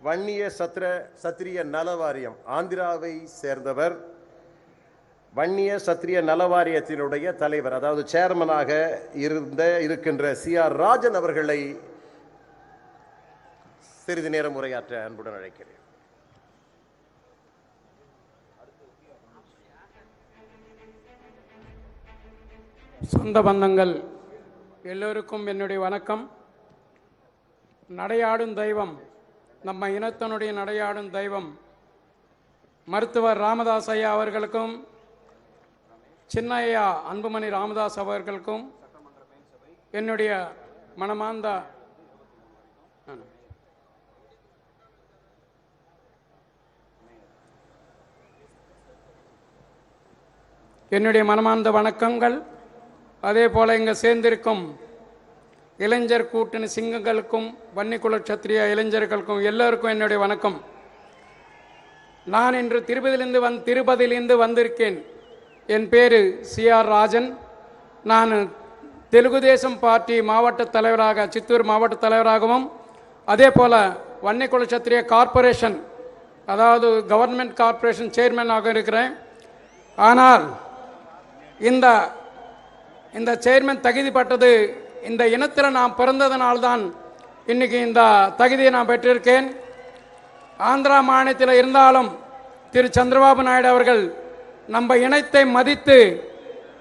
வன்னிய சத்திரிய நல வாரியம் ஆந்திராவை சேர்ந்தவர். வன்னிய சத்திரிய நல வாரியத்தினுடைய தலைவர், அதாவது சேர்மனாக இருக்கின்ற CR ராஜன் அவர்களை சிறிது நேரம் உரையாற்ற அன்புடன் அழைக்கிறேன். சொந்த பந்தங்கள் எல்லோருக்கும் என்னுடைய வணக்கம். நடையாடும் தெய்வம், நம்ம இனத்தினுடைய நடையாடும் தெய்வம் மருத்துவர் ராமதாஸ் ஐயா அவர்களுக்கும், சின்ன ஐயா அன்புமணி ராமதாஸ் அவர்களுக்கும் என்னுடைய மனமார்ந்த வணக்கங்கள். அதே போல் இங்கே சேர்ந்திருக்கும் இளைஞர் கூட்டணி சிங்கங்களுக்கும் வன்னிக்குல சத்திரிய இளைஞர்களுக்கும் எல்லோருக்கும் என்னுடைய வணக்கம். நான் இன்று திருப்பதியிலிருந்து வந்திருக்கேன். என் பேர் CR ராஜன். நான் தெலுங்கு தேசம் பார்ட்டி மாவட்ட தலைவராக, சித்தூர் மாவட்ட தலைவராகவும், அதே போல் வன்னிக்குல சத்திரிய கார்ப்பரேஷன், அதாவது கவர்மெண்ட் கார்ப்பரேஷன் சேர்மனாக இருக்கிறேன். ஆனால் இந்த சேர்மன் தகுதிப்பட்டது இந்த இனத்தில் நான் பிறந்ததனால்தான் இன்னைக்கு இந்த தகுதியை நான் பெற்றிருக்கேன். ஆந்திரா மாநிலத்தில் இருந்தாலும் திரு சந்திரபாபு நாயுடு அவர்கள் நம்ம இனத்தை மதித்து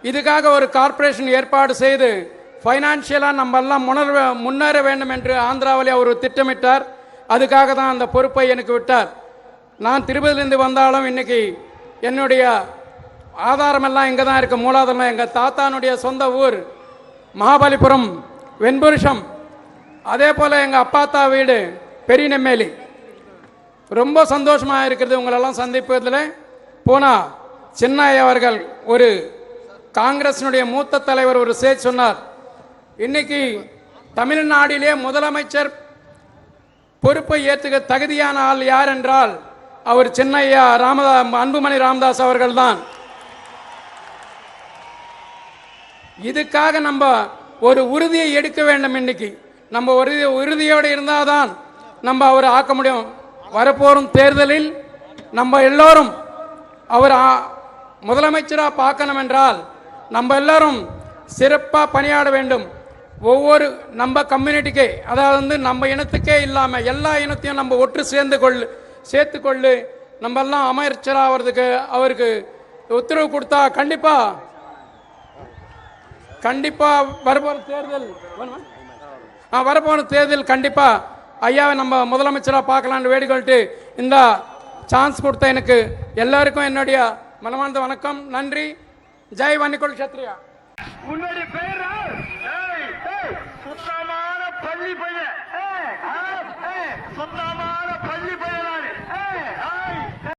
இதுக்காக ஒரு கார்ப்பரேஷன் ஏற்பாடு செய்து ஃபைனான்சியலாக நம்ம எல்லாம் முன்னேற வேண்டும் என்று ஆந்திராவிலே அவர் திட்டமிட்டார். அதுக்காக தான் அந்த பொறுப்பை எனக்கு விட்டார். நான் திருப்பதியிலிருந்து வந்தாலும் இன்னைக்கு என்னுடைய ஆதாரமெல்லாம் இங்கே தான் இருக்குது. மூலாதாரம் எங்கள் தாத்தானுடைய சொந்த ஊர் மகாபலிபுரம் வெண்புருஷம். அதே போல் எங்கள் அப்பாத்தா வீடு பெரிய நெம்மேலி. ரொம்ப சந்தோஷமாக இருக்கிறது உங்களெல்லாம் சந்திப்பதில். போனால் சின்னையா அவர்கள், ஒரு காங்கிரஸினுடைய மூத்த தலைவர், ஒரு சேச் சொன்னார், இன்னைக்கு தமிழ்நாட்டிலே முதலமைச்சர் பொறுப்பை ஏற்றுக்க தகுதியான ஆள் யார் என்றால் அவர் சின்னையா அன்புமணி ராமதாஸ் அவர்கள் தான். இதுக்காக நம்ம ஒரு உறுதியை எடுக்க வேண்டும். இன்னைக்கு நம்ம ஒரு உறுதியோடு இருந்தால் தான் நம்ம அவரை ஆக்க முடியும். வரப்போறும் தேர்தலில் நம்ம எல்லோரும் அவர் முதலமைச்சராக பார்க்கணும் என்றால் நம்ம எல்லோரும் சிறப்பாக பணியாட வேண்டும். ஒவ்வொரு நம்ம கம்யூனிட்டிக்கே, அதாவது நம்ம இனத்துக்கே இல்லாமல் எல்லா இனத்தையும் நம்ம ஒற்று சேர்த்துக்கொள்ளு நம்ம எல்லாம் அமைச்சராகிறதுக்கு அவருக்கு உத்தரவு கொடுத்தா கண்டிப்பாக வரப்போன தேர்தல் கண்டிப்பாக ஐயாவை நம்ம முதலமைச்சராக பார்க்கலான்னு வேடிக்கொள்ட்டு இந்த சான்ஸ் கொடுத்த எனக்கு எல்லாருக்கும் என்னுடைய மனமார்ந்த வணக்கம். நன்றி. ஜெய் வன்னிக்குல சத்திரியா. உன்னுடைய பேர் சுத்தமான பள்ளி பையன்.